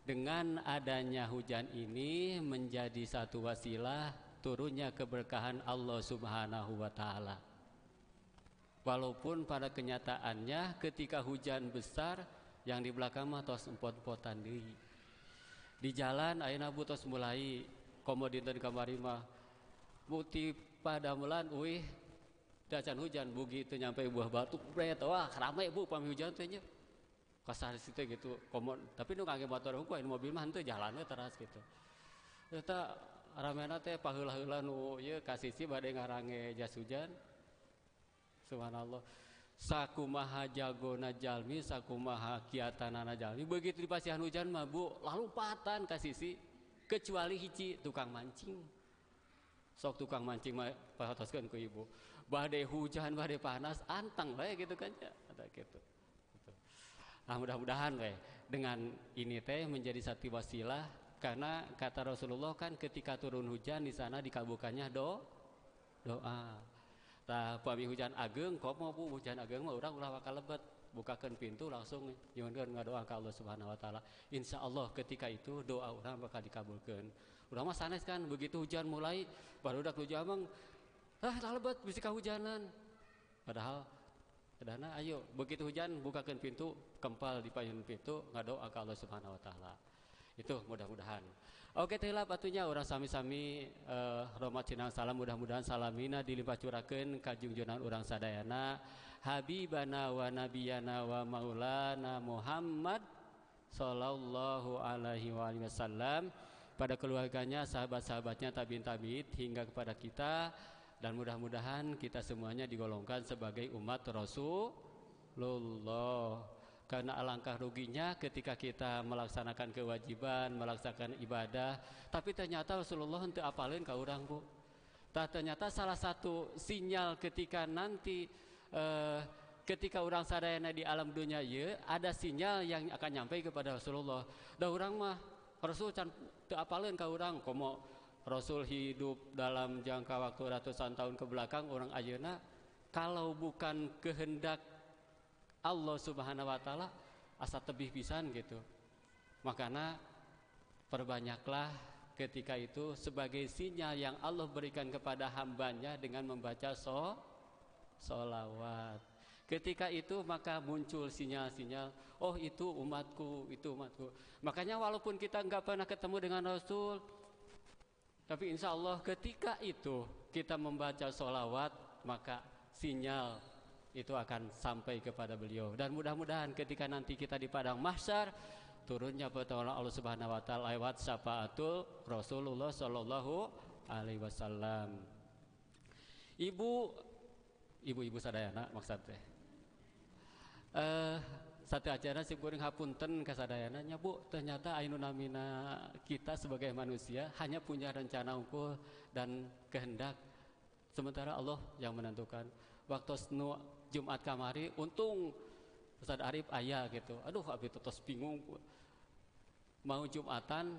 Dengan adanya hujan ini menjadi satu wasilah turunnya keberkahan Allah Subhanahu wa taala. Walaupun pada kenyataannya ketika hujan besar yang di belakang mah tos empot-empotan deui. Di jalan ayeuna bu tos mulai komo dinten kamari mah muti padamelan euy dacan hujan bugi teu nyampe buah batu pret wah rame bu pami hujan teh nya. Kasar situ gitu komo tapi nu ngangge motor unggul anu mobil mah henteu jalannya teras gitu. Eta ramena teh paheula-heula nu ieu kasisi bade ngarange jas hujan. Subhanallah. Sakumaha jagona jalmi sakumaha kiatanana jalmi begitu di pasihan hujan mah bu lalu patan ka sisi kecuali hiji tukang mancing sok tukang mancing mah pahatoskeun ku ibu bade hujan bade panas antang bae gitu kan ya ada gitu. Nah mudah-mudahan we dengan ini teh menjadi satu wasilah karena kata Rasulullah kan ketika turun hujan di sana dikabulkannya doa. Tah pami hujan ageng komo bu hujan ageng mah urang ulah bakal lebet bukakeun pintu langsung nyuhunkeun ngadoa ka Allah Subhanahu wa taala. Insyaallah ketika itu doa urang bakal dikabulkeun. Urang mah sanes kan begitu hujan mulai barudak hujan mah tah lebet bisi kahujanan. Padahal kadana ayo begitu hujan bukakeun pintu kempal di payun pintu ngadoa ka Allah Subhanahu wa taala. Itu mudah-mudahan. Oke teh lah batunya orang sami-sami rahmat cenah salam mudah-mudahan salamina dilimpah curakeun ka junjungan urang sadayana habibana wa nabiyana wa maulana Muhammad sallallahu alaihi wasallam pada keluarganya, sahabat-sahabatnya, tabi'in hingga kepada kita dan mudah-mudahan kita semuanya digolongkan sebagai umat Rasulullah. Karena alangkah ruginya ketika kita melaksanakan kewajiban, melaksanakan ibadah, tapi ternyata Rasulullah henteu apaleun ka urang bu. Ternyata salah satu sinyal ketika nanti ketika orang sadayana di alam dunia ieu ada sinyal yang akan nyampe kepada Rasulullah. Da urang mah Rasul can teu apaleun ka urang komo Rasul hidup dalam jangka waktu ratusan tahun ke belakang orang ayeuna kalau bukan kehendak Allah Subhanahu wa taala asa tebih pisan gitu. Makanya perbanyaklah ketika itu sebagai sinyal yang Allah berikan kepada hambanya dengan membaca sholawat. Ketika itu maka muncul sinyal-sinyal, oh itu umatku, itu umatku. Makanya walaupun kita enggak pernah ketemu dengan Rasul, tapi insya Allah ketika itu kita membaca sholawat maka sinyal itu akan sampai kepada beliau dan mudah-mudahan ketika nanti kita di padang mahsyar turunnya pertolongan Allah Subhanahu wa taala lewat syafaatul Rasulullah sallallahu alaihi wasallam. Ibu sadayana maksud teh satu acara sim kuring hapunten ka sadayana nya bu ternyata anu namina kita sebagai manusia hanya punya rencana unggul dan kehendak sementara Allah yang menentukan. Waktu Jumat kamari untung Ustaz Arif aya gitu. Aduh abi tos bingung mau Jumatan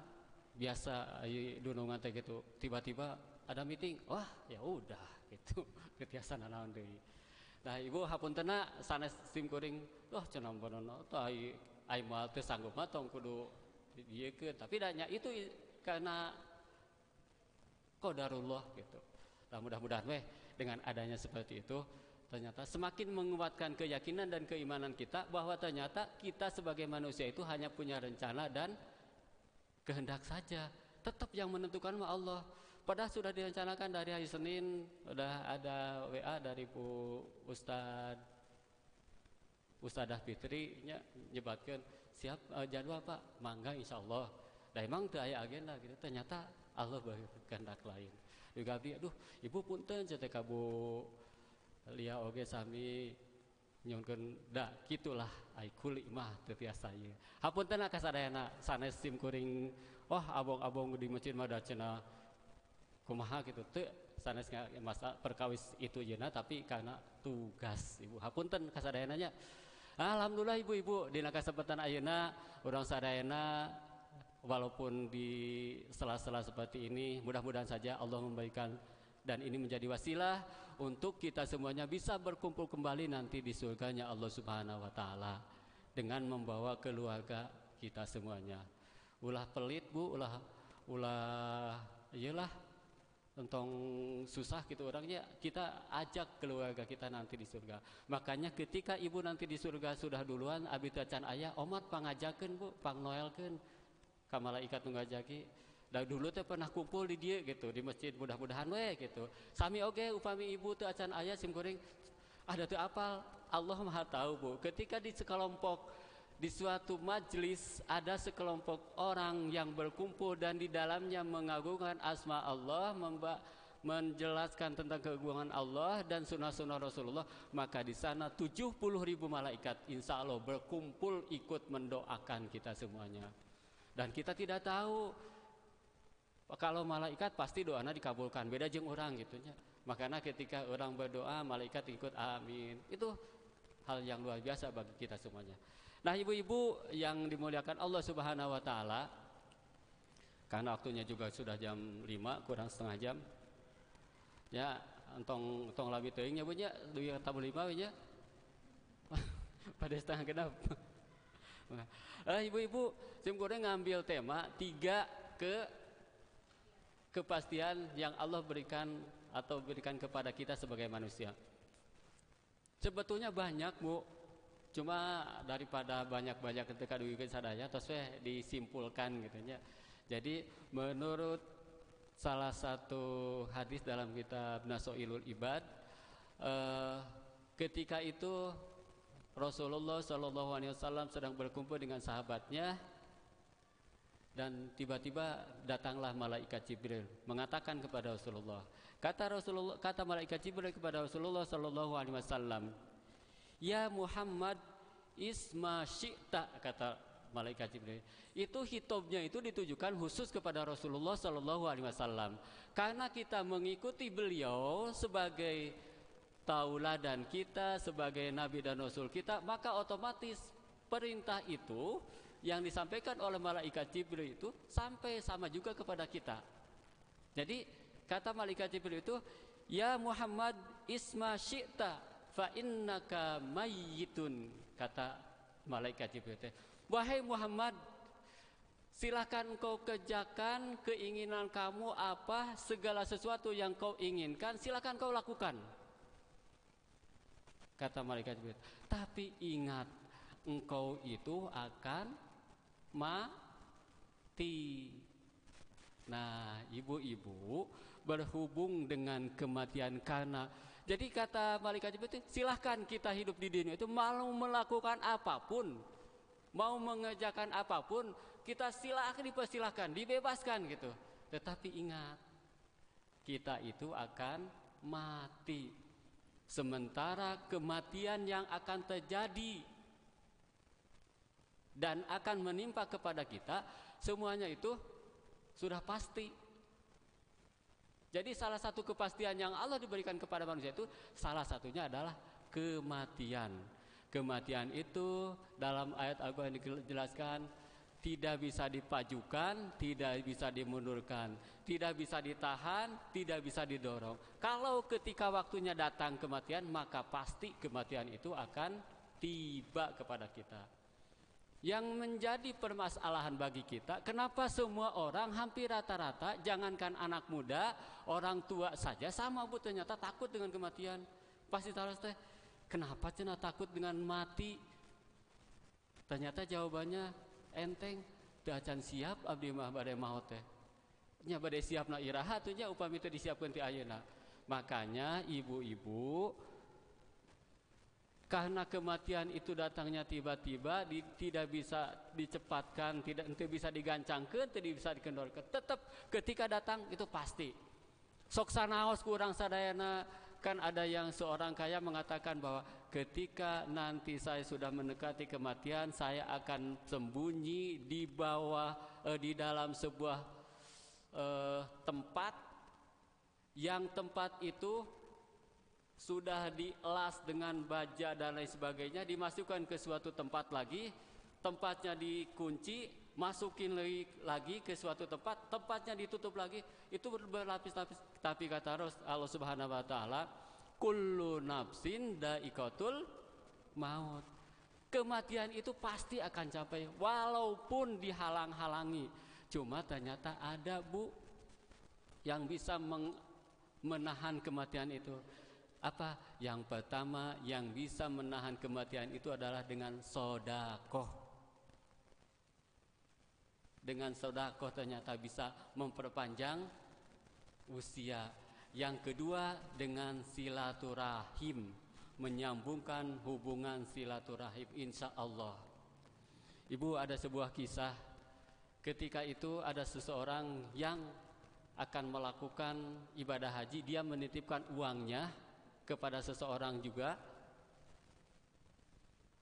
biasa dunungan teh gitu. Tiba-tiba ada meeting. Wah, ya udah gitu. Ketiasan naon deui. Nah, ibu hapuntenna sanes sim kuring. Wah, cenah bonono tah ai moal teu sanggup mah tong kudu diekeun. Tapi danya itu karena qadarullah gitu. Nah, mudah-mudahan dengan adanya seperti itu ternyata semakin menguatkan keyakinan dan keimanan kita bahwa ternyata kita sebagai manusia itu hanya punya rencana dan kehendak saja. Tetap yang menentukan Allah. Padahal sudah direncanakan dari hari Senin, sudah ada WA dari Bu Ustadzah Fitri nyebatkan siap jadwal Pak, mangga insyaallah. Dah emang teu aya agenda gitu. Ternyata Allah berkehendak lain. Juga aduh ibu punten cetek ka Bu Lia oge sami nyunkeun da gitulah ai kuli mah teu tiasa ieu. Hapunten ka sadayana sanes sim kuring abong-abong di masjid mah da cenah kumaha gitu teu sanes masa perkawis itu yeuna tapi karena tugas ibu. Hapunten ka sadayana nya. Alhamdulillah ibu-ibu dina kasempatan ayeuna urang sadayana walaupun di sela-sela seperti ini mudah-mudahan saja Allah memberikan dan ini menjadi wasilah untuk kita semuanya bisa berkumpul kembali nanti di surganya Allah Subhanahu wa taala dengan membawa keluarga kita semuanya. ulah pelit Bu, ulah iyalah tentang susah gitu orangnya, kita ajak keluarga kita nanti di surga. Makanya ketika ibu nanti di surga sudah duluan abi teu can aya omat pangajakeun Bu, pangnoelkeun ka malaikat nu ngajaki. Da dulu teh pernah kumpul di dieu gitu di masjid, mudah-mudahan we gitu. Sami oge upami ibu teu acan aya sim kuring ada teu apal, Allah Maha tahu Bu. Ketika di sekelompok di suatu majlis ada sekelompok orang yang berkumpul dan di dalamnya mengagungkan asma Allah, menjelaskan tentang keagungan Allah dan sunnah-sunnah Rasulullah, maka di sana 70.000 malaikat insya Allah berkumpul ikut mendoakan kita semuanya. Dan kita tidak tahu kalau malaikat pasti doanya dikabulkan, beda jeung orang gitunya. Makanya ketika orang berdoa malaikat ikut amin. Itu hal yang luar biasa bagi kita semuanya. Nah ibu-ibu yang dimuliakan Allah Subhanahu wa Ta'ala, karena waktunya juga sudah jam 5 kurang setengah jam ya, entong labi teuing nya Bu nya duwi tamu 5 we nya pada setengah genap. Ibu-ibu sim kuring ngambil tema 3 kepastian yang Allah berikan atau berikan kepada kita sebagai manusia. Sebetulnya banyak Bu, cuma daripada banyak-banyak ketika duwikeun sadaya tos we disimpulkan gitu nya. Jadi menurut salah satu hadis dalam kitab Nasoilul Ibad, ketika itu Rasulullah SAW sedang berkumpul dengan sahabatnya dan tiba-tiba datanglah malaikat Jibril mengatakan kepada Rasulullah, kata malaikat Jibril kepada Rasulullah SAW, ya Muhammad isma syi'ta, kata malaikat Jibril. Itu hitobnya itu ditujukan khusus kepada Rasulullah SAW, karena kita mengikuti beliau sebagai tauladan kita, sebagai nabi dan rasul kita, maka otomatis perintah itu yang disampaikan oleh malaikat Jibril itu sampai sama juga kepada kita. Jadi kata malaikat Jibril itu, ya Muhammad isma syi'ta fa innaka mayyitun, kata malaikat Jibril. Wahai Muhammad, silakan kau kerjakan keinginan kamu apa, segala sesuatu yang kau inginkan silakan kau lakukan, kata malaikat Jibril. Tapi ingat, engkau itu akan mati. Nah, ibu-ibu, berhubung dengan kematian, karena jadi kata malaikat Jibril, silahkan kita hidup di dunia itu mau melakukan apapun, mau mengerjakan apapun, kita silahkan, dipersilahkan, dibebaskan gitu. Tetapi ingat, kita itu akan mati. Sementara kematian yang akan terjadi dan akan menimpa kepada kita, semuanya itu sudah pasti. Jadi salah satu kepastian yang Allah diberikan kepada manusia itu salah satunya adalah kematian. Kematian itu dalam ayat Al-Quran dijelaskan tidak bisa dipajukan, tidak bisa dimundurkan, tidak bisa ditahan, tidak bisa didorong. Kalau ketika waktunya datang kematian, maka pasti kematian itu akan tiba kepada kita. Yang menjadi permasalahan bagi kita, kenapa semua orang hampir rata-rata, jangankan anak muda, orang tua saja sama Bu, ternyata takut dengan kematian. Pasti tahu teh, kenapa cenah takut dengan mati? Ternyata jawabannya enteng, teu acan siap abdi mah bade maot teh. Nya bade siapna iraha teh nya upami teu disiapkeun ti ayeuna. Makanya ibu-ibu, karena kematian itu datangnya tiba-tiba, tidak bisa dicepatkan, tidak bisa digancangkeun, tidak bisa dikendorkeun. Tetap ketika datang itu pasti. Sok sanaos kurang sadayana, kan ada yang seorang kaya mengatakan bahwa ketika nanti saya sudah mendekati kematian, saya akan sembunyi di bawah, di dalam sebuah tempat, yang tempat itu sudah dielas dengan baja dan lain sebagainya, dimasukkan ke suatu tempat lagi, tempatnya dikunci, masukin lagi ke suatu tempat, tempatnya ditutup lagi, itu berlapis-lapis. Tapi kata Allah Subhanahu wa Ta'ala, kullu nafsin da'iqatul maut. kematian itu pasti akan capai walaupun dihalang-halangi. Cuma ternyata ada Bu yang bisa menahan kematian itu. Apa? Yang pertama yang bisa menahan kematian itu adalah dengan sedekah. Dengan sedekah ternyata bisa memperpanjang usia. Yang kedua dengan silaturahim, menyambungkan hubungan silaturahim insya Allah. Ibu, ada sebuah kisah. Ketika itu ada seseorang yang akan melakukan ibadah haji, dia menitipkan uangnya kepada seseorang juga.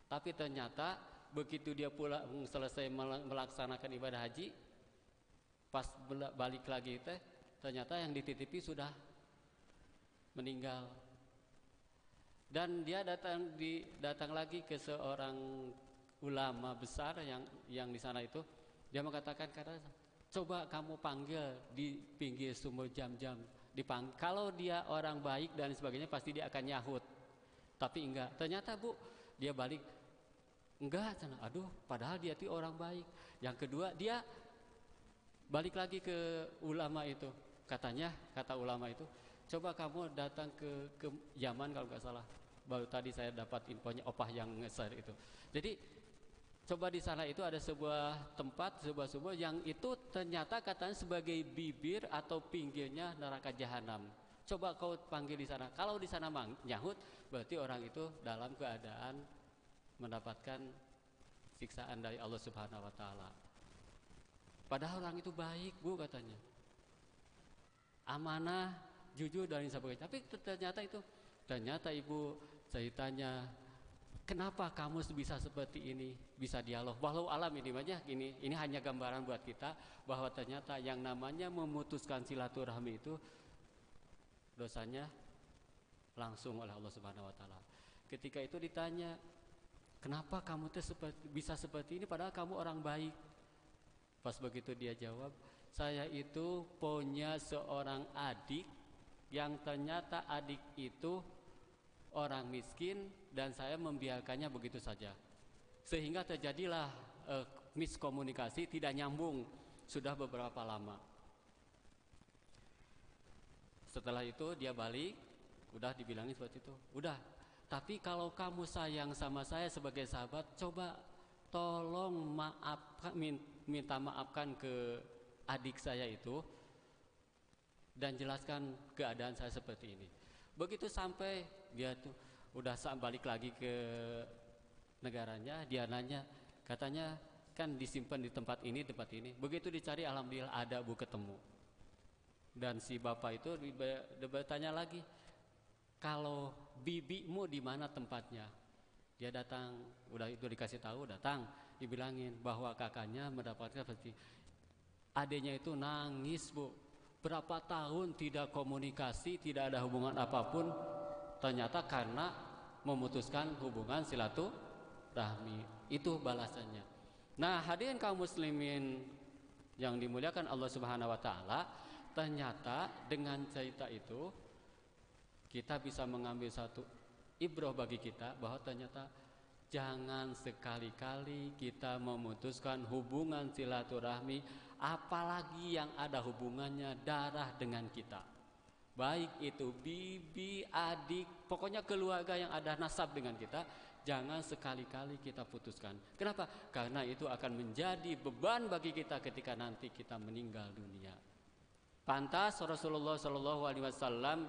Tapi ternyata begitu dia pulang selesai melaksanakan ibadah haji, pas balik lagi ternyata yang dititipi sudah meninggal. Dan dia datang lagi ke seorang ulama besar yang di sana itu. Dia mengatakan, coba kamu panggil di pinggir sumur Jam-Jam. Kalau dia orang baik dan sebagainya pasti dia akan nyahut. Tapi enggak. Ternyata Bu, dia balik enggak. Aduh, padahal dia itu orang baik. Yang kedua, dia balik lagi ke ulama itu. Kata ulama itu, coba kamu datang ke Yaman kalau nggak salah. Baru tadi saya dapat infonya opah yang nge-share itu. Jadi coba di sana itu ada sebuah tempat, sebuah sumur yang itu ternyata katanya sebagai bibir atau pinggirnya neraka jahanam. Coba kau panggil di sana. Kalau di sana nyahut, berarti orang itu dalam keadaan mendapatkan siksaan dari Allah Subhanahu wa taala. Padahal orang itu baik, Bu, katanya. Amanah, jujur dan sebagainya. Tapi ternyata Ibu ceritanya, kenapa kamu bisa seperti ini, bisa dialog. Walau alam ini banyak ini hanya gambaran buat kita bahwa ternyata yang namanya memutuskan silaturahmi itu dosanya langsung oleh Allah Subhanahu wa taala. Ketika itu ditanya, kenapa kamu bisa seperti ini padahal kamu orang baik? Pas begitu dia jawab, saya itu punya seorang adik yang ternyata adik itu orang miskin dan saya membiarkannya begitu saja. Sehingga terjadilah miskomunikasi, tidak nyambung sudah beberapa lama. Setelah itu dia balik, udah dibilangin seperti itu. Udah, tapi kalau kamu sayang sama saya sebagai sahabat, coba tolong minta maafkan ke adik saya itu dan jelaskan keadaan saya seperti ini. Begitu sampai dia tuh udah balik lagi ke negaranya, dia nanya, katanya kan disimpan di tempat ini. Begitu dicari, alhamdulillah ada Bu, ketemu. Dan si bapak itu bertanya lagi, kalau bibimu di mana tempatnya? Dia datang, udah itu dikasih tahu, datang, dibilangin bahwa kakaknya mendapatkan seperti. Adanya itu nangis, Bu. Berapa tahun tidak komunikasi, tidak ada hubungan apapun, ternyata karena memutuskan hubungan silaturahmi. Itu balasannya. Nah, hadirin kaum muslimin yang dimuliakan Allah Subhanahu wa taala, ternyata dengan cerita itu kita bisa mengambil satu ibrah bagi kita bahwa ternyata jangan sekali-kali kita memutuskan hubungan silaturahmi, apalagi yang ada hubungannya darah dengan kita. Baik itu bibi, adik, pokoknya keluarga yang ada nasab dengan kita, jangan sekali-kali kita putuskan. Kenapa? Karena itu akan menjadi beban bagi kita ketika nanti kita meninggal dunia. Pantas Rasulullah SAW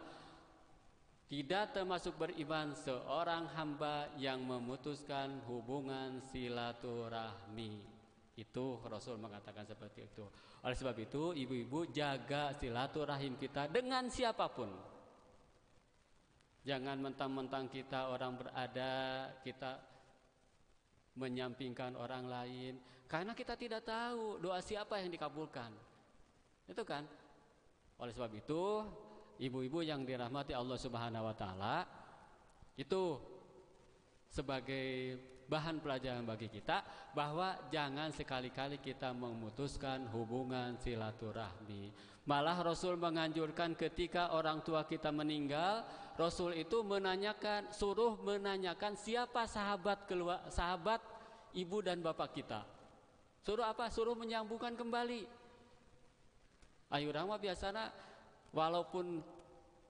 tidak termasuk beriman seorang hamba yang memutuskan hubungan silaturahmi. Itu Rasul mengatakan seperti itu. Oleh sebab itu, ibu-ibu, jaga silaturahim kita dengan siapapun. Jangan mentang-mentang kita orang berada, kita menyampingkan orang lain, karena kita tidak tahu doa siapa yang dikabulkan. Itu kan? Oleh sebab itu, ibu-ibu yang dirahmati Allah Subhanahu wa taala, itu sebagai bahan pelajaran bagi kita bahwa jangan sekali-kali kita memutuskan hubungan silaturahmi. Malah Rasul menganjurkan ketika orang tua kita meninggal, Rasul itu suruh menanyakan siapa sahabat ibu dan bapak kita. Suruh apa? Suruh menyambungkan kembali. Ayo rahma biasanya walaupun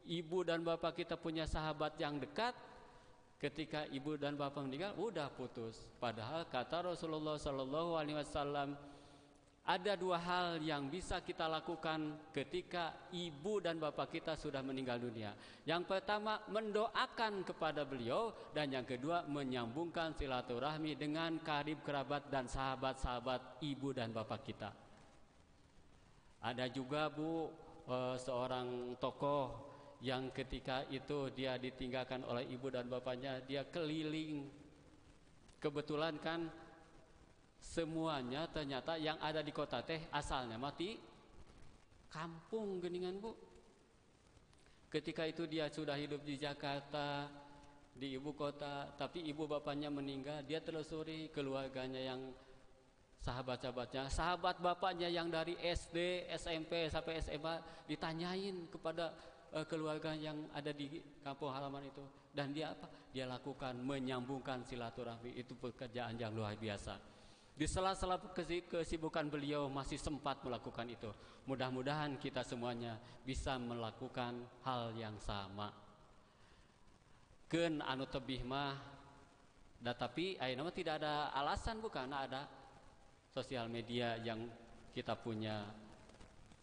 ibu dan bapak kita punya sahabat yang dekat, ketika ibu dan bapak meninggal udah putus. Padahal kata Rasulullah SAW, ada dua hal yang bisa kita lakukan ketika ibu dan bapak kita sudah meninggal dunia. Yang pertama mendoakan kepada beliau, dan yang kedua menyambungkan silaturahmi dengan karib kerabat dan sahabat-sahabat ibu dan bapak kita. Ada juga Bu, seorang tokoh yang ketika itu dia ditinggalkan oleh ibu dan bapaknya, dia keliling. Kebetulan kan semuanya ternyata yang ada di kota teh asalnya mati kampung geningan Bu. Ketika itu dia sudah hidup di Jakarta, di ibu kota, tapi ibu bapaknya meninggal. Dia telusuri keluarganya yang sahabat-sahabatnya, sahabat bapaknya yang dari SD, SMP sampai SMA, ditanyain kepada keluarga yang ada di kampung halaman itu, dan dia apa? Dia lakukan menyambungkan silaturahmi. Itu pekerjaan yang luar biasa. Di sela-sela kesibukan beliau masih sempat melakukan itu. Mudah-mudahan kita semuanya bisa melakukan hal yang sama. Keun anu tebih mah, tapi ayeuna tidak ada alasan bukan ada sosial media yang kita punya.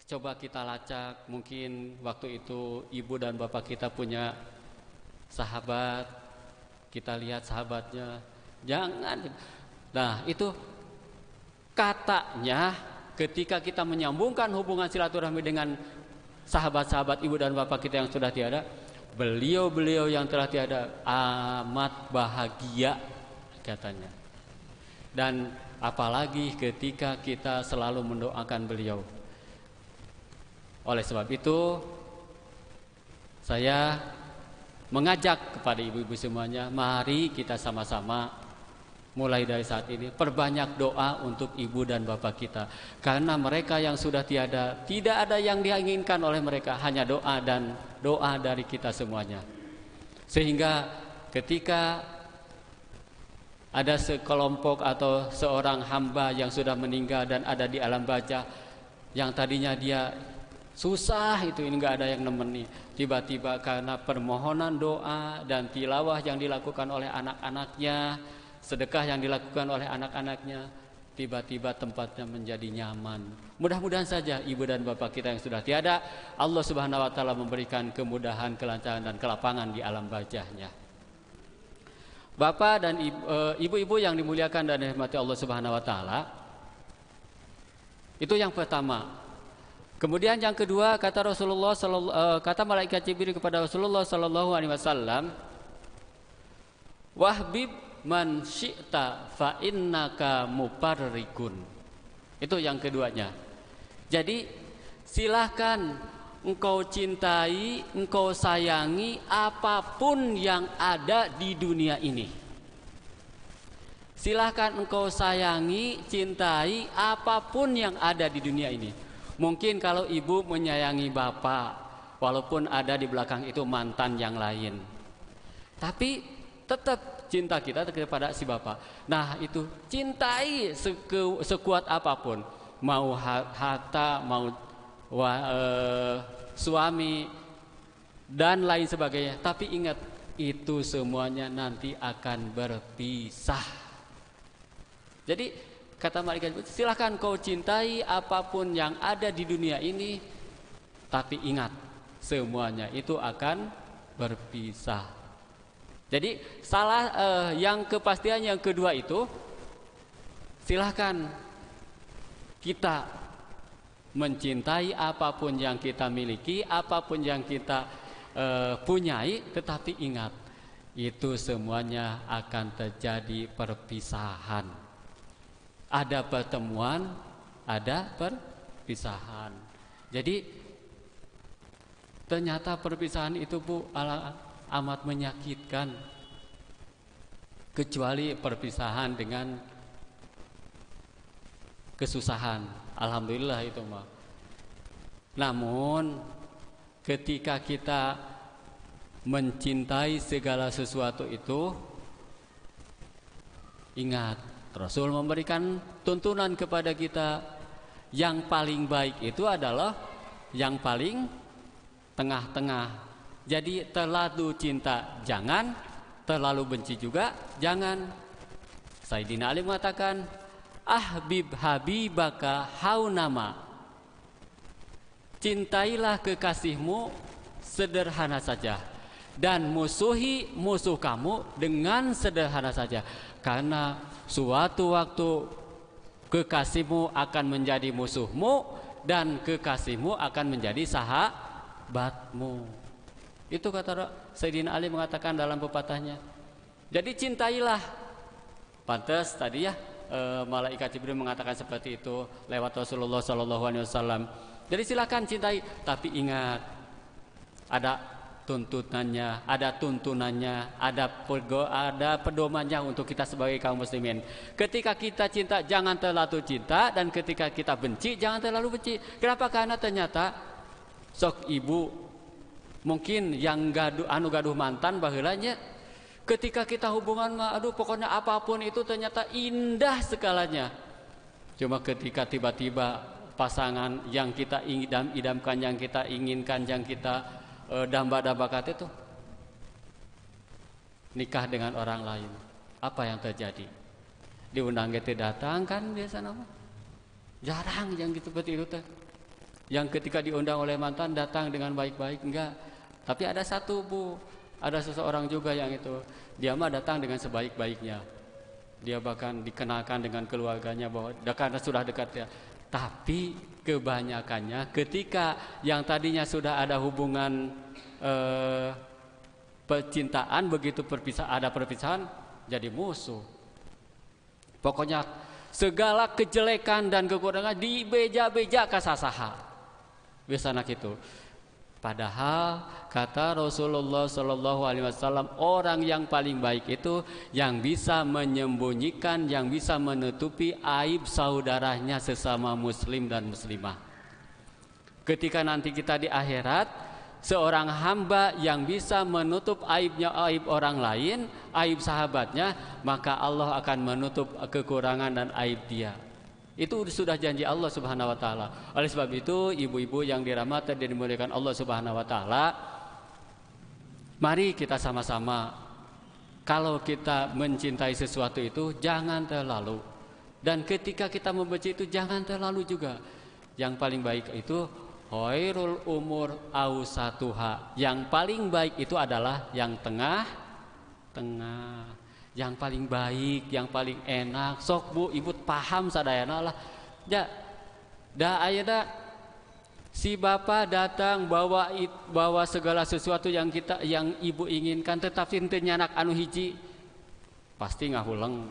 Coba kita lacak, mungkin waktu itu ibu dan bapak kita punya sahabat, kita lihat sahabatnya, jangan. Nah itu katanya ketika kita menyambungkan hubungan silaturahmi dengan sahabat-sahabat ibu dan bapak kita yang sudah tiada, beliau-beliau yang telah tiada amat bahagia katanya. Dan apalagi ketika kita selalu mendoakan beliau. Oleh sebab itu saya mengajak kepada ibu-ibu semuanya, mari kita sama-sama mulai dari saat ini perbanyak doa untuk ibu dan bapak kita. Karena mereka yang sudah tiada, tidak ada yang diinginkan oleh mereka, hanya doa dan doa dari kita semuanya. Sehingga ketika ada sekelompok atau seorang hamba yang sudah meninggal dan ada di alam barzah, yang tadinya dia susah itu, ini nggak ada yang nemeni, tiba-tiba karena permohonan doa dan tilawah yang dilakukan oleh anak-anaknya, sedekah yang dilakukan oleh anak-anaknya, tiba-tiba tempatnya menjadi nyaman. Mudah-mudahan saja ibu dan bapak kita yang sudah tiada, Allah Subhanahu wa taala memberikan kemudahan, kelancaran dan kelapangan di alam barzahnya. Bapak dan ibu-ibu yang dimuliakan dan dirahmati Allah Subhanahu wa taala, itu yang pertama. Kemudian yang kedua, kata Rasulullah kata malaikat Jibril kepada Rasulullah sallallahu alaihi wasallam, wahbib man syi'ta fa innaka muparrikun. Itu yang keduanya. Jadi silahkan engkau cintai, engkau sayangi apapun yang ada di dunia ini. Silahkan engkau sayangi, cintai apapun yang ada di dunia ini. Mungkin kalau ibu menyayangi bapak, walaupun ada di belakang itu mantan yang lain, tapi tetap cinta kita kepada si bapak. Nah itu cintai sekuat apapun, mau harta, mau suami dan lain sebagainya. Tapi ingat, itu semuanya nanti akan berpisah. Jadi kata malaikat, silahkan kau cintai apapun yang ada di dunia ini, tapi ingat, semuanya itu akan berpisah. Jadi yang kepastian yang kedua itu, silahkan kita mencintai apapun yang kita miliki, apapun yang kita punyai, tetapi ingat, itu semuanya akan terjadi perpisahan. Ada pertemuan, ada perpisahan. Jadi ternyata perpisahan itu Bu amat menyakitkan. kecuali perpisahan dengan kesusahan. Alhamdulillah itu mah. Namun ketika kita mencintai segala sesuatu itu, ingat Rasul memberikan tuntunan kepada kita, yang paling baik itu adalah yang paling tengah-tengah. Jadi terlalu cinta jangan, terlalu benci juga jangan. Sayyidina Ali mengatakan, ahbib habibaka haunama, cintailah kekasihmu sederhana saja, dan musuhi musuh kamu dengan sederhana saja. Karena suatu waktu kekasihmu akan menjadi musuhmu dan kekasihmu akan menjadi sahabatmu. Itu kata Sayyidina Ali mengatakan dalam pepatahnya. Jadi cintailah. Pantas tadi ya malaikat Jibril mengatakan seperti itu lewat Rasulullah SAW. Jadi silakan cintai, tapi ingat ada tuntunannya, ada tuntunannya, ada pedomannya untuk kita sebagai kaum muslimin. Ketika kita cinta jangan terlalu cinta, dan ketika kita benci jangan terlalu benci. Kenapa? Karena ternyata sok ibu mungkin yang gaduh mantan baheulanya, ketika kita hubungan mah aduh pokoknya apapun itu ternyata indah segalanya. Cuma ketika tiba-tiba pasangan yang kita idamkan, yang kita inginkan, yang kita damba-dambakan itu nikah dengan orang lain, apa yang terjadi? Diundang gitu datang kan biasa nama. Jarang yang gitu seperti itu teh. Yang ketika diundang oleh mantan datang dengan baik-baik, enggak. Tapi ada satu Bu, ada seseorang juga yang itu dia mah datang dengan sebaik-baiknya. Dia bahkan dikenalkan dengan keluarganya bahwa karena sudah dekat ya. Tapi kebanyakannya ketika yang tadinya sudah ada hubungan percintaan, begitu ada perpisahan jadi musuh. Pokoknya segala kejelekan dan kekurangan dibeja-beja kasasaha. Biasanya gitu. Padahal kata Rasulullah SAW, orang yang paling baik itu yang bisa menyembunyikan, yang bisa menutupi aib saudaranya sesama muslim dan muslimah. Ketika nanti kita di akhirat, seorang hamba yang bisa menutup aib orang lain, aib sahabatnya, maka Allah akan menutup kekurangan dan aib dia. Itu sudah janji Allah Subhanahu wa taala. Oleh sebab itu, ibu-ibu yang dirahmati dan dimuliakan Allah Subhanahu wa taala, mari kita sama-sama, kalau kita mencintai sesuatu itu jangan terlalu, dan ketika kita membenci itu jangan terlalu juga. Yang paling baik itu khairul umur ausatuha. Yang paling baik itu adalah yang tengah-tengah. Yang paling baik, yang paling enak. Sok Bu, ibu paham sadayana lah. Ya, dah ayeuna si bapak datang bawa segala sesuatu yang ibu inginkan, tetapi teu nyanak anu hiji, pasti ngahuleng.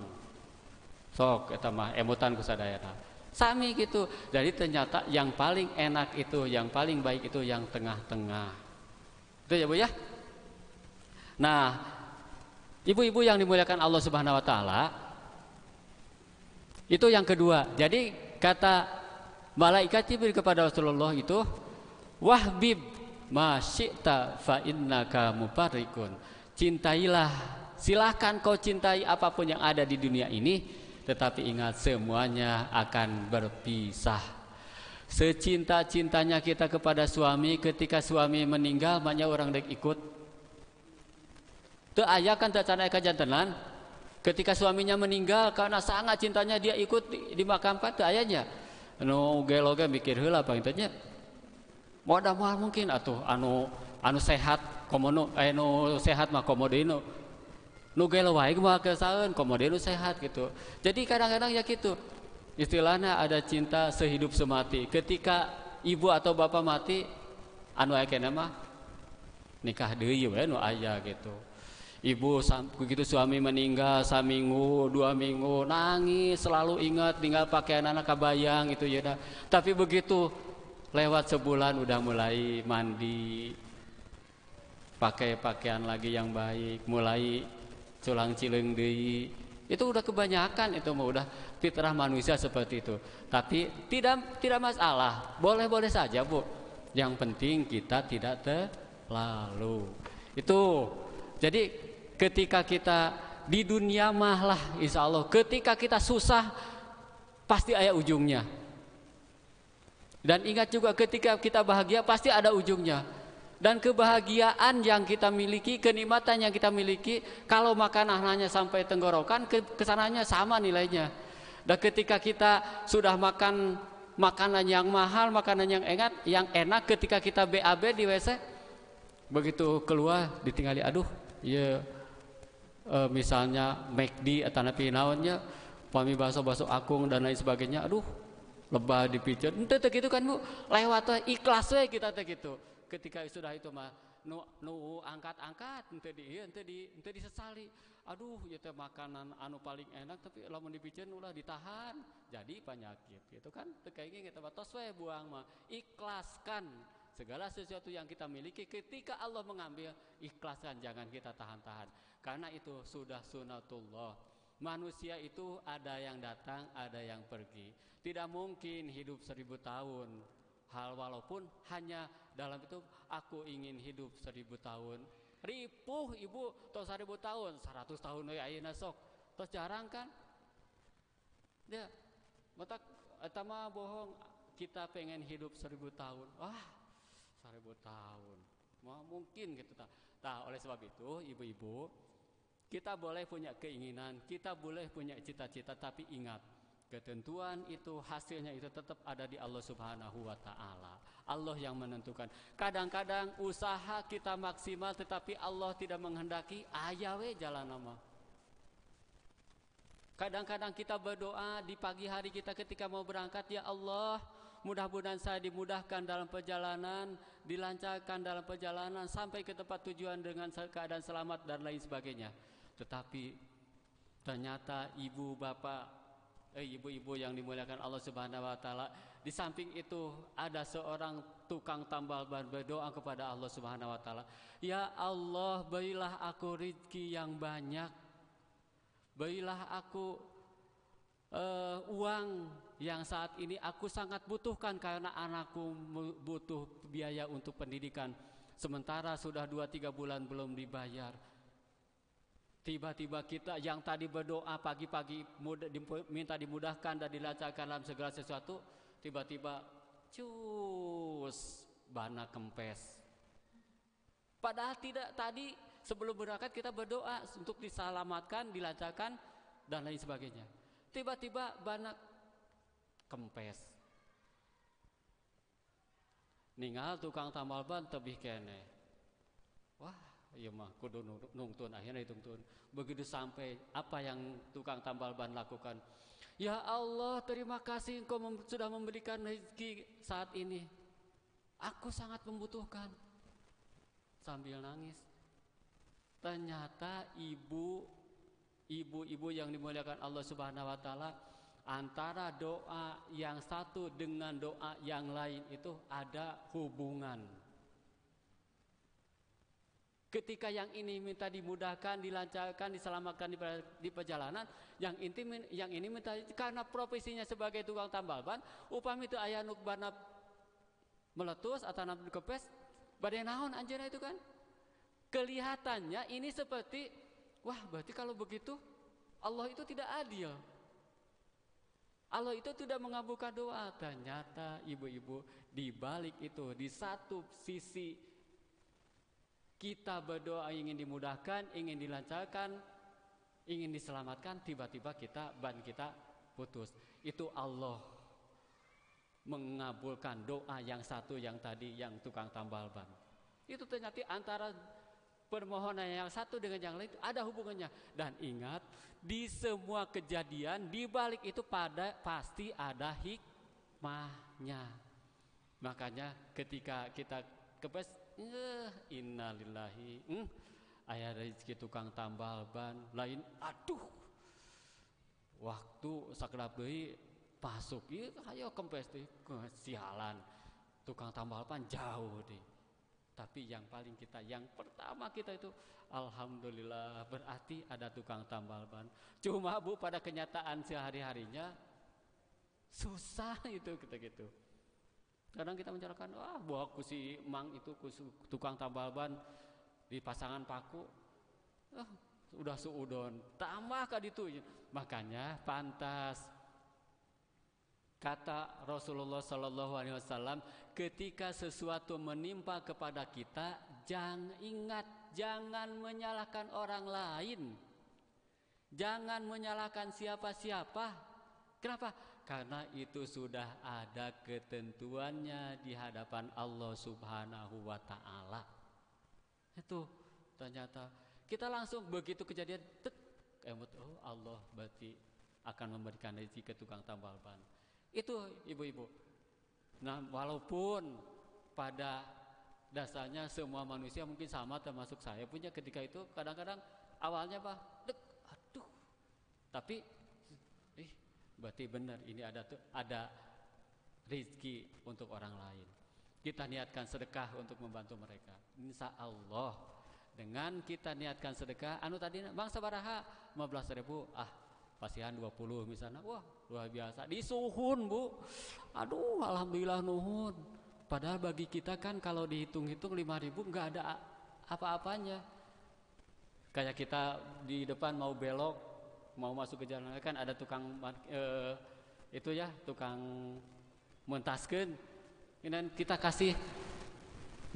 Sok eta mah emutan ku sadayana. Sami gitu. Jadi ternyata yang paling enak itu, yang paling baik itu yang tengah-tengah. Itu ya Bu ya. Nah, ibu-ibu yang dimuliakan Allah Subhanahu wa taala, itu yang kedua. Jadi kata malaikat Jibril kepada Rasulullah itu, wahbib ma syi'ta fa innaka mufarriqun. Cintailah, silakan kau cintai apapun yang ada di dunia ini, tetapi ingat semuanya akan berpisah. Secinta-cintanya kita kepada suami, ketika suami meninggal banyak orang dek ikut. Teu aya kan teu can aya kajantenan ketika suaminya meninggal karena sangat cintanya dia ikut dimakamkan, teu ayanya. Nu geloge mikir heula apa kitu nya. Moda moal mungkin atuh anu sehat komodo nu sehat mah komodo nu gelo wae mah kesaeun komodo nu sehat gitu. Jadi kadang-kadang ya gitu. Istilahnya ada cinta sehidup semati. Ketika ibu atau bapak mati, anu aya keneh mah nikah deui we nu aya gitu. Ibu begitu suami meninggal saminggu 2 minggu nangis, selalu ingat tinggal pakaian anak kabayang itu ya dah. Tapi begitu lewat sebulan udah mulai mandi, pakai pakaian lagi yang baik, mulai culang cileung deui. Itu udah kebanyakan, itu mah udah fitrah manusia seperti itu. Tapi tidak masalah, boleh-boleh saja Bu. Yang penting kita tidak terlalu. Itu. Jadi ketika kita di dunia mah lah insya Allah, ketika kita susah pasti ada ujungnya. Dan ingat juga ketika kita bahagia pasti ada ujungnya. Dan kebahagiaan yang kita miliki, kenikmatan yang kita miliki, kalau makanannya sampai tenggorokan, kesananya sama nilainya. Dan ketika kita sudah makan makanan yang mahal, makanan yang enak, ketika kita BAB di WC, begitu keluar ditinggali, aduh, ya misalnya McD atau napi naonnya, pami baso akung dan lain sebagainya, aduh, lebah dipijat, ente gitu kan Bu, lewat ikhlas we kita teh gitu. Ketika sudah itu mah nu angkat ente disesali, aduh ya teh makanan anu paling enak tapi lamun dipijat ulah ditahan jadi penyakit gitu kan. Teu kayak kita tos we buang mah, ikhlaskan segala sesuatu yang kita miliki. Ketika Allah mengambil, ikhlaskan, jangan kita tahan-tahan, karena itu sudah sunatullah. Manusia itu ada yang datang, ada yang pergi. Tidak mungkin hidup 1000 tahun. Hal walaupun hanya dalam itu aku ingin hidup 1000 tahun. Ripuh ibu tos 1000 tahun, 100 tahun we ayeuna sok. Tos jarang kan? Ya, matak eta mah bohong. Kita pengen hidup 1000 tahun. Wah, 1000 tahun. Mau mungkin gitu ta. Nah, oleh sebab itu ibu-ibu, kita boleh punya keinginan, kita boleh punya cita-cita, tapi ingat, ketentuan itu, hasilnya itu tetap ada di Allah Subhanahu wa Ta'ala. Allah yang menentukan. Kadang-kadang usaha kita maksimal, tetapi Allah tidak menghendaki, ayawe jalan nama. Kadang-kadang kita berdoa di pagi hari kita ketika mau berangkat, ya Allah, mudah-mudahan saya dimudahkan dalam perjalanan, dilancarkan dalam perjalanan sampai ke tempat tujuan dengan keadaan selamat dan lain sebagainya. Tetapi ternyata ibu bapak, ibu-ibu yang dimuliakan Allah Subhanahu wa Ta'ala, di samping itu ada seorang tukang tambal ban berdoa kepada Allah Subhanahu wa Ta'ala, ya Allah, berilah aku rezeki yang banyak, berilah aku uang yang saat ini aku sangat butuhkan karena anakku butuh biaya untuk pendidikan, sementara sudah 2-3 bulan belum dibayar. Tiba-tiba kita yang tadi berdoa pagi-pagi minta dimudahkan dan dilancarkan dalam segala sesuatu, tiba-tiba cus bana kempes. Padahal tidak, tadi sebelum berangkat kita berdoa untuk diselamatkan, dilancarkan dan lain sebagainya. Tiba-tiba bana kempes. Ninggal tukang tambal ban tebih kene. Wah, iya mah kudu nungtun, akhirnya dituntun. Begitu sampai apa yang tukang tambal ban lakukan, ya Allah, terima kasih Engkau sudah memberikan rezeki saat ini, aku sangat membutuhkan. Sambil nangis. Ternyata ibu-ibu yang dimuliakan Allah Subhanahu wa Ta'ala, antara doa yang satu dengan doa yang lain itu ada hubungan. Ketika yang ini minta dimudahkan, dilancarkan, diselamatkan di perjalanan, yang ini minta karena profesinya sebagai tukang tambal ban, upami itu aya nu bana meletus atau nu kepes, badai naon anjeunna itu kan. Kelihatannya ini seperti, wah berarti kalau begitu Allah itu tidak adil. Allah itu tidak mengabulkan doa. Ternyata ibu-ibu, di balik itu, di satu sisi kita berdoa ingin dimudahkan, ingin dilancarkan, ingin diselamatkan, tiba-tiba ban kita putus. Itu Allah mengabulkan doa yang satu yang tadi, yang tukang tambal ban. Itu ternyata antara permohonan yang satu dengan yang lain itu ada hubungannya. Dan ingat, di semua kejadian, di balik itu pasti ada hikmahnya. Makanya ketika kita kepes, innalillahi, aya rezeki tukang tambal ban lain, aduh, waktu sakedap deui pasuk ieu hayo kempes deui, sialan tukang tambal ban jauh deui. Tapi yang paling kita, yang pertama kita itu alhamdulillah, berarti ada tukang tambal ban. Cuma Bu, pada kenyataan sehari-harinya susah itu kita gitu. Kadang kita menceritakan, wah buah si Mang itu tukang tambal ban di pasangan paku, udah suudon, tambah kali itu. Makanya pantas kata Rasulullah Sallallahu Alaihi Wasallam, ketika sesuatu menimpa kepada kita, jangan menyalahkan orang lain, jangan menyalahkan siapa-siapa. Kenapa? Karena itu sudah ada ketentuannya di hadapan Allah Subhanahu Wa Taala. Itu ternyata kita langsung begitu kejadian, oh Allah berarti akan memberikan rezeki ke tukang tambal ban. Itu ibu-ibu. Nah, walaupun pada dasarnya semua manusia mungkin sama, termasuk saya punya ketika itu kadang-kadang awalnya aduh. Tapi berarti benar ini ada rezeki untuk orang lain. Kita niatkan sedekah untuk membantu mereka. Insya Allah dengan kita niatkan sedekah, tadi Bang sabaraha 15.000, pasihan 20 misalnya, wah luar biasa, disuhun Bu, aduh alhamdulillah nuhun. Padahal bagi kita kan kalau dihitung-hitung 5.000 nggak ada apa-apanya. Kayak kita di depan mau belok, mau masuk ke jalan kan ada tukang itu ya, tukang mentaskeun, dan kita kasih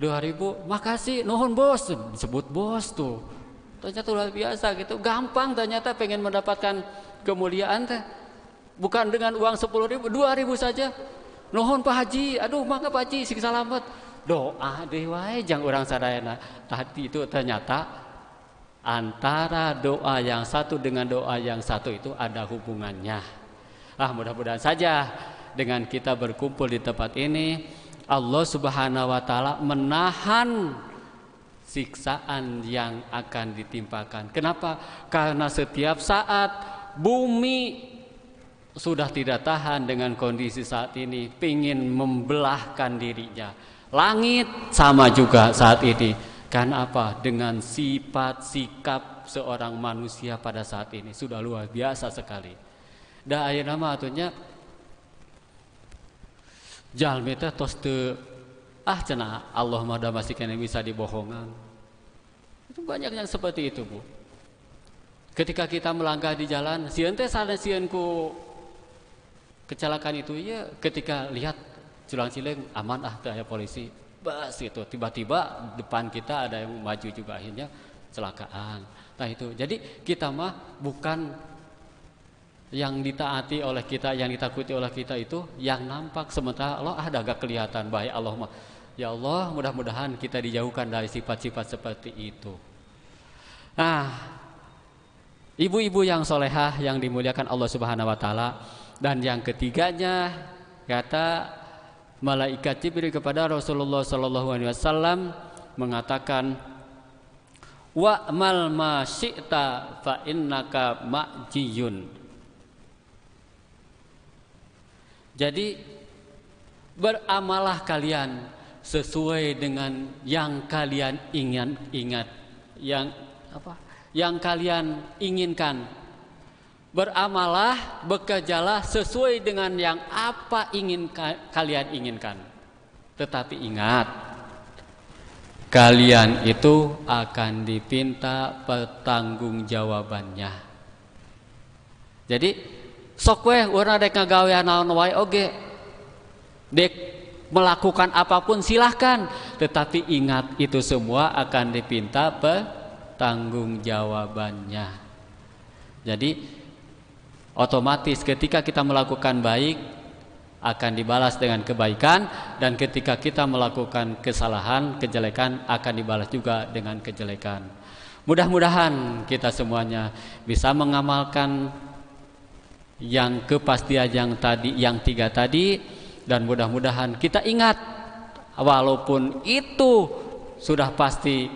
2.000, makasih nuhun bos, disebut bos tuh. Ternyata luar biasa gitu, gampang ternyata pengen mendapatkan kemuliaan teh. Bukan dengan uang 10.000, 2.000 saja. Nuhun Pak Haji, aduh mangga Pak Haji sing salamet. Doa deui wae jang urang sadayana. Tadi itu ternyata antara doa yang satu dengan doa yang satu itu ada hubungannya. Mudah-mudahan saja dengan kita berkumpul di tempat ini, Allah Subhanahu wa taala menahan siksaan yang akan ditimpakan. Kenapa? Karena setiap saat bumi sudah tidak tahan dengan kondisi saat ini, pingin membelahkan dirinya. Langit sama juga saat ini. Karena apa? Dengan sifat sikap seorang manusia pada saat ini sudah luar biasa sekali. Da ayeuna mah atunya jalmi teh tos teu cenah Allah mah da masih kena bisa dibohongan. Itu banyak yang seperti itu, Bu. Ketika kita melangkah di jalan, sieun teh sadasieun ku kecelakaan itu ya, ketika lihat culang cileng aman teu aya polisi. Bas itu tiba-tiba depan kita ada yang maju juga, akhirnya kecelakaan. Nah itu. Jadi kita mah bukan yang ditaati oleh kita, yang ditakuti oleh kita itu yang nampak, sementara Allah ada agak kelihatan baik Allah mah. Ya Allah, mudah-mudahan kita dijauhkan dari sifat-sifat seperti itu. Nah, ibu-ibu yang solehah yang dimuliakan Allah Subhanahu wa taala, dan yang ketiganya kata malaikat Jibril kepada Rasulullah sallallahu alaihi wasallam mengatakan, wa'mal ma syi'ta fa innaka ma'jiyun. Jadi beramalah kalian sesuai dengan yang kalian ingat, yang kalian inginkan. Beramalah, bekerjalah sesuai dengan yang apa kalian inginkan. Tetapi ingat, kalian itu akan dipinta pertanggungjawabannya. Jadi sok we urang dek ngagawean naon wae oge, dek melakukan apapun silahkan, tetapi ingat itu semua akan dipinta pertanggungjawabannya. Jadi otomatis ketika kita melakukan baik akan dibalas dengan kebaikan, dan ketika kita melakukan kesalahan, kejelekan akan dibalas juga dengan kejelekan. Mudah-mudahan kita semuanya bisa mengamalkan yang kepastian yang tiga tadi, dan mudah-mudahan kita ingat walaupun itu sudah pasti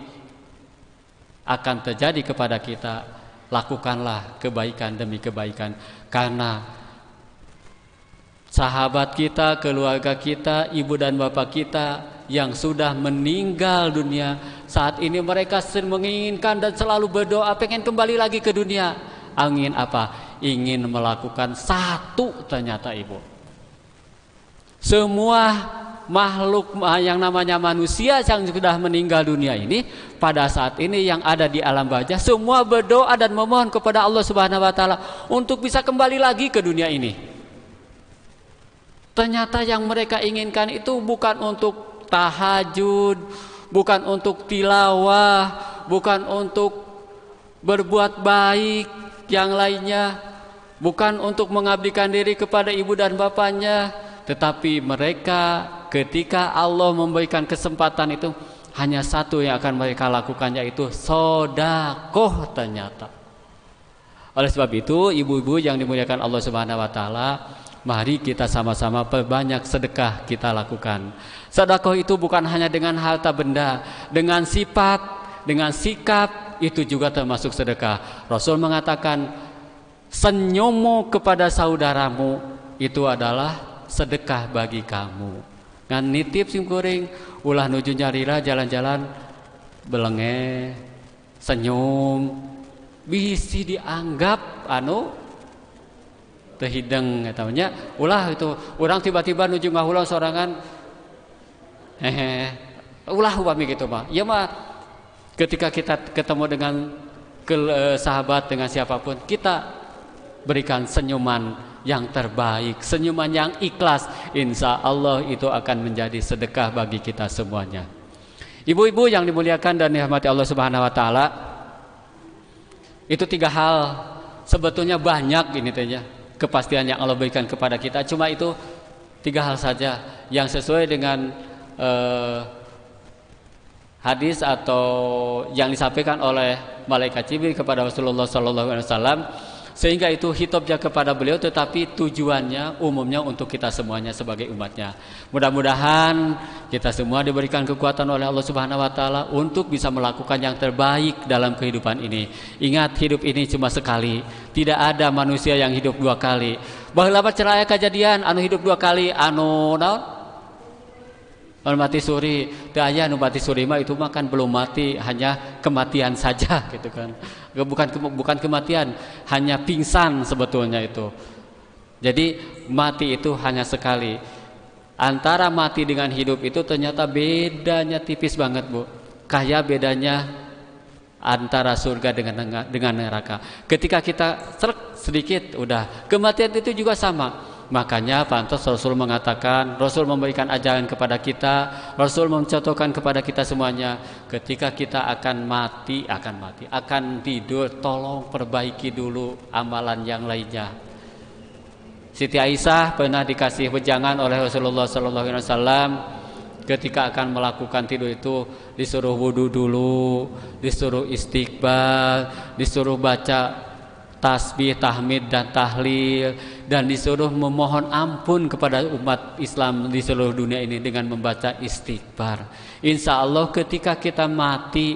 akan terjadi kepada kita, lakukanlah kebaikan demi kebaikan, karena sahabat kita, keluarga kita, ibu dan bapak kita yang sudah meninggal dunia. Saat ini mereka menginginkan dan selalu berdoa pengen kembali lagi ke dunia. Ingin apa? Ingin melakukan satu ternyata Ibu. Semua makhluk yang namanya manusia yang sudah meninggal dunia ini pada saat ini yang ada di alam barzah semua berdoa dan memohon kepada Allah Subhanahu wa taala untuk bisa kembali lagi ke dunia ini. Ternyata yang mereka inginkan itu bukan untuk tahajud, bukan untuk tilawah, bukan untuk berbuat baik yang lainnya, bukan untuk mengabdikan diri kepada ibu dan bapaknya, tetapi mereka ketika Allah memberikan kesempatan itu hanya satu yang akan mereka lakukan, yaitu sedekah ternyata. Oleh sebab itu ibu-ibu yang dimuliakan Allah Subhanahu wa taala, mari kita sama-sama perbanyak sedekah kita lakukan. Sedekah itu bukan hanya dengan harta benda, dengan sifat, dengan sikap, itu juga termasuk sedekah. Rasul mengatakan, senyummu kepada saudaramu itu adalah sedekah bagi kamu. Ngan nitip simkuring, ulah nuju nyarira jalan-jalan belenge, senyum, bisi dianggap terhidang namanya. Ulah itu orang tiba-tiba nuju ngahulang sorangan ulah upami gitu mah. Ya mah ketika kita ketemu dengan sahabat dengan siapapun, kita berikan senyuman yang terbaik, senyuman yang ikhlas. Insya Allah itu akan menjadi sedekah bagi kita semuanya. Ibu-ibu yang dimuliakan dan dirahmati Allah Subhanahu wa taala, itu 3 hal sebetulnya banyak ini tanya kepastian yang Allah berikan kepada kita. Cuma itu 3 hal saja yang sesuai dengan hadis atau yang disampaikan oleh malaikat Jibril kepada Rasulullah SAW, sehingga itu hitobnya kepada beliau, tetapi tujuannya umumnya untuk kita semuanya sebagai umatnya. Mudah-mudahan kita semua diberikan kekuatan oleh Allah Subhanahu wa taala untuk bisa melakukan yang terbaik dalam kehidupan ini. Ingat, hidup ini cuma sekali, tidak ada manusia yang hidup 2 kali. Baheula ceraya kejadian anu hidup 2 kali anu naon? Mati suri, daya nu mati suri mah itu makan belum mati, hanya kematian saja gitu kan. Bukan kematian, hanya pingsan sebetulnya itu. Jadi mati itu hanya sekali. Antara mati dengan hidup itu ternyata bedanya tipis banget, Bu. Kayak bedanya antara surga dengan neraka. Ketika kita sedikit udah, kematian itu juga sama. Makanya pantas Rasul mengatakan, Rasul memberikan ajaran kepada kita, Rasul mencontohkan kepada kita semuanya, ketika kita akan tidur, tolong perbaiki dulu amalan yang lainnya. Siti Aisyah pernah dikasih wejangan oleh Rasulullah SAW, ketika akan melakukan tidur itu disuruh wudu dulu, disuruh istighfar, disuruh baca tasbih, tahmid dan tahlil, dan disuruh memohon ampun kepada umat Islam di seluruh dunia ini dengan membaca istighfar. Insya Allah ketika kita mati,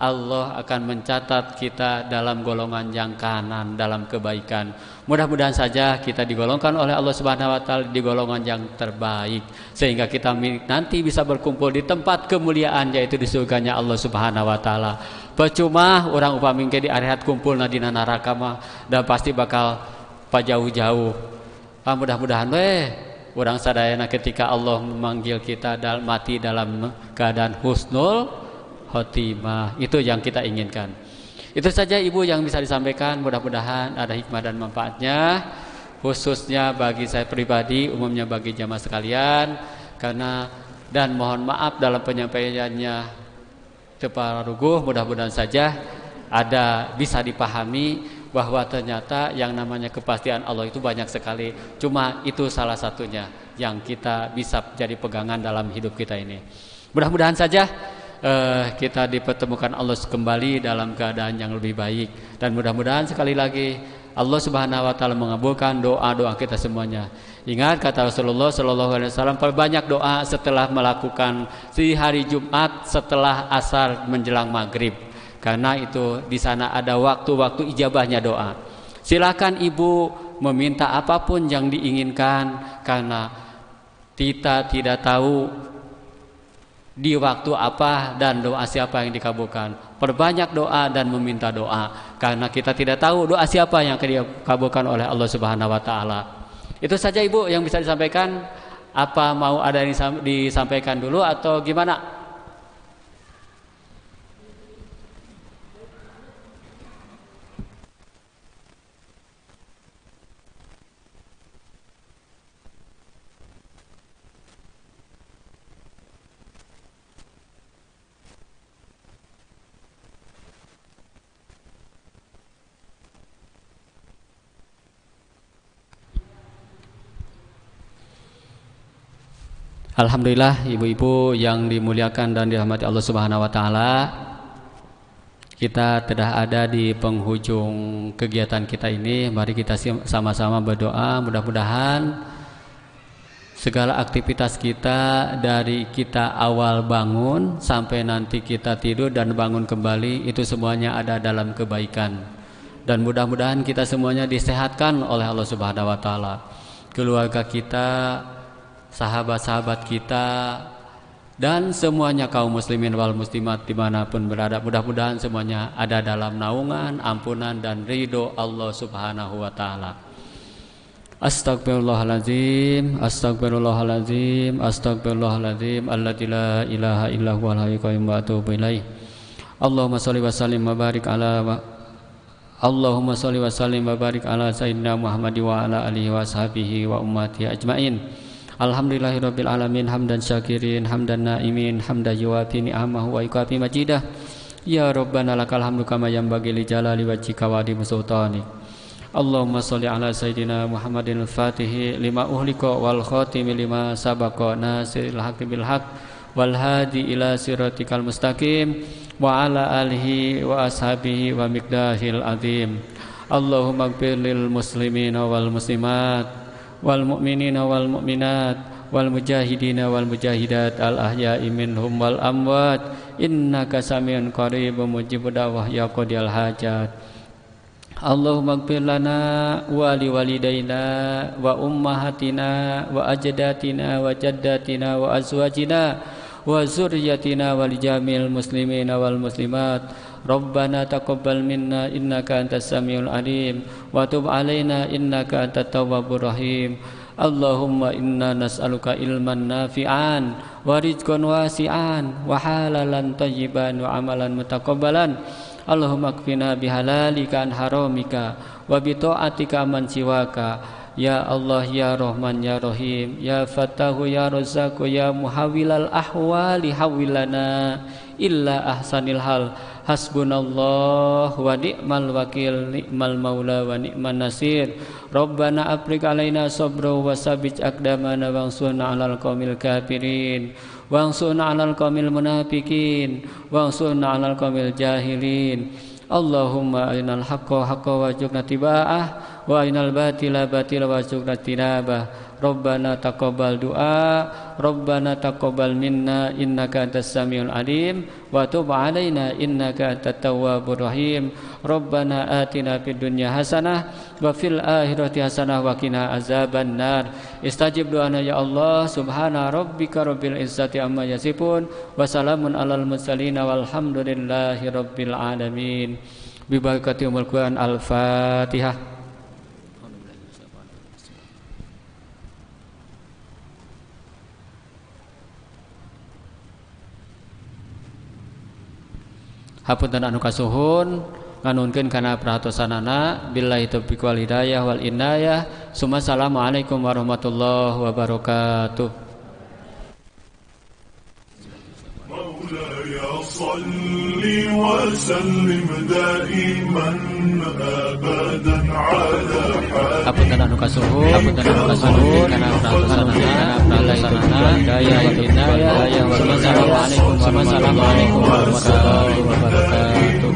Allah akan mencatat kita dalam golongan yang kanan, dalam kebaikan. Mudah-mudahan saja kita digolongkan oleh Allah Subhanahu wa taala di golongan yang terbaik, sehingga kita nanti bisa berkumpul di tempat kemuliaan, yaitu di surganya Allah Subhanahu wa taala. Percuma orang upami di arehat kumpul dina neraka mah, dan pasti bakal jauh-jauh. Mudah-mudahan orang sadayana ketika Allah memanggil kita mati dalam keadaan husnul khotimah, itu yang kita inginkan. Itu saja Ibu yang bisa disampaikan, mudah-mudahan ada hikmah dan manfaatnya, khususnya bagi saya pribadi, umumnya bagi jamaah sekalian, dan mohon maaf dalam penyampaiannya teparuguh. Mudah-mudahan saja bisa dipahami bahwa ternyata yang namanya kepastian Allah itu banyak sekali, cuma itu salah satunya yang kita bisa jadi pegangan dalam hidup kita ini. Mudah-mudahan saja kita dipertemukan Allah kembali dalam keadaan yang lebih baik, dan mudah-mudahan sekali lagi Allah Subhanahu wa taala mengabulkan doa-doa kita semuanya. Ingat kata Rasulullah SAW, perbanyak doa setelah melakukan di hari Jumat setelah asar menjelang maghrib, karena itu di sana ada waktu-waktu ijabahnya doa. Silakan Ibu meminta apapun yang diinginkan, karena kita tidak tahu di waktu apa dan doa siapa yang dikabulkan. Perbanyak doa dan meminta doa, karena kita tidak tahu doa siapa yang akan dikabulkan oleh Allah Subhanahu wa taala. Itu saja Ibu yang bisa disampaikan. Apa mau ada yang disampaikan dulu atau gimana? Alhamdulillah ibu-ibu yang dimuliakan dan dirahmati Allah Subhanahu wa taala. Kita telah ada di penghujung kegiatan kita ini. Mari kita sama-sama berdoa, mudah-mudahan segala aktivitas kita dari kita awal bangun sampai nanti kita tidur dan bangun kembali, itu semuanya ada dalam kebaikan. Dan mudah-mudahan kita semuanya disehatkan oleh Allah Subhanahu wa taala. Keluarga kita, sahabat-sahabat kita, dan semuanya kaum muslimin wal muslimat dimanapun berada, mudah-mudahan semuanya ada dalam naungan, ampunan dan ridho Allah Subhanahu wa taala. Astagfirullahaladzim, astagfirullahaladzim, astagfirullahaladzim, alladzi la ilaha illa huwal hayyul qayyum wa atubu ilaih. Allahumma shalli wa sallim wa barik ala Allahumma shalli wa sallim wa barik ala sayyidina Muhammad wa ala alihi wa sahbihi wa ummatihi ajmain. Alhamdulillahirabbil alamin, hamdan syakirin, hamdan naimin, hamdan yuwafi ni'amahu wa yukafi majidah. Ya Rabbana lakal hamdu kama yanbaghi li jalali wajhika wa azimi sultanik. Allahumma sholli ala sayyidina Muhammadin al-Fatihi lima uhlika wal khatimi lima sabaqa nasiril haqqi bil haqq wal hadi ila siratikal mustaqim wa ala alihi wa ashabihi wa miqdahil azim. Allahumma ighfir lil muslimina wal muslimat wal mu'minina wal mu'minat wal mujahidina wal mujahidat al ahya'i minhum wal amwat innaka samiun qaribun mujibud da'wah ya qadiyal hajat. Allahumma ighfir lana wa li walidayna wa ummahatina wa ajdatina wa jaddatina wa azwajina wa zurriyyatina wa li jamil muslimina wal muslimat. Rabbana taqabbal minna innaka antas samiul alim wa tub alaina innaka antat tawwabur rahim. Allahumma inna nas'aluka ilman nafi'an wa rizqan wasi'an wa halalan thayyiban wa amalan mutaqabbalan. Allahumma kfina bihalalika an haramika wa bi ta'atika man siwaka. Ya Allah ya Rahman ya Rahim ya Fattahu ya Razzaq ya muhawwilal ahwali hawwilana illa ahsanil hal. Hasbunallah wa ni'mal wakil, ni'mal maula wa ni'man nasir. Rabbana afriq alaina sabra wa sabit aqdamana wansurna 'alal qaumil kafirin wansurna 'alal qaumil munafiqin wansurna 'alal qaumil jahilin. Allahumma arinal haqqa haqqan warzuqna tiba'ah wa arinal batila batila warzuqna tinabah. Rabbana taqabbal du'a, Rabbana taqabbal minna innaka antas samiul alim wa tub alaina innaka antat tawwabur rahim. Rabbana atina fid dunya hasanah wa fil akhirati hasanah wa qina azaban nar. Istajib doana ya Allah. Subhana rabbika rabbil izzati amma yasifun wa salamun alal mursalin walhamdulillahi rabbil alamin. Bi barakati umul Quran. Al-Fatihah. Hapunten anu kasuhun nganunkeun kana pratosanana. Billahi taufiq wal hidayah wal inayah. Assalamualaikum warahmatullahi wabarakatuh. Maulaya shalli wa sallim daiman abadan ala hapunten anu kasuhun kana pratosanana hidayah wal inayah. Assalamualaikum warahmatullahi wabarakatuh.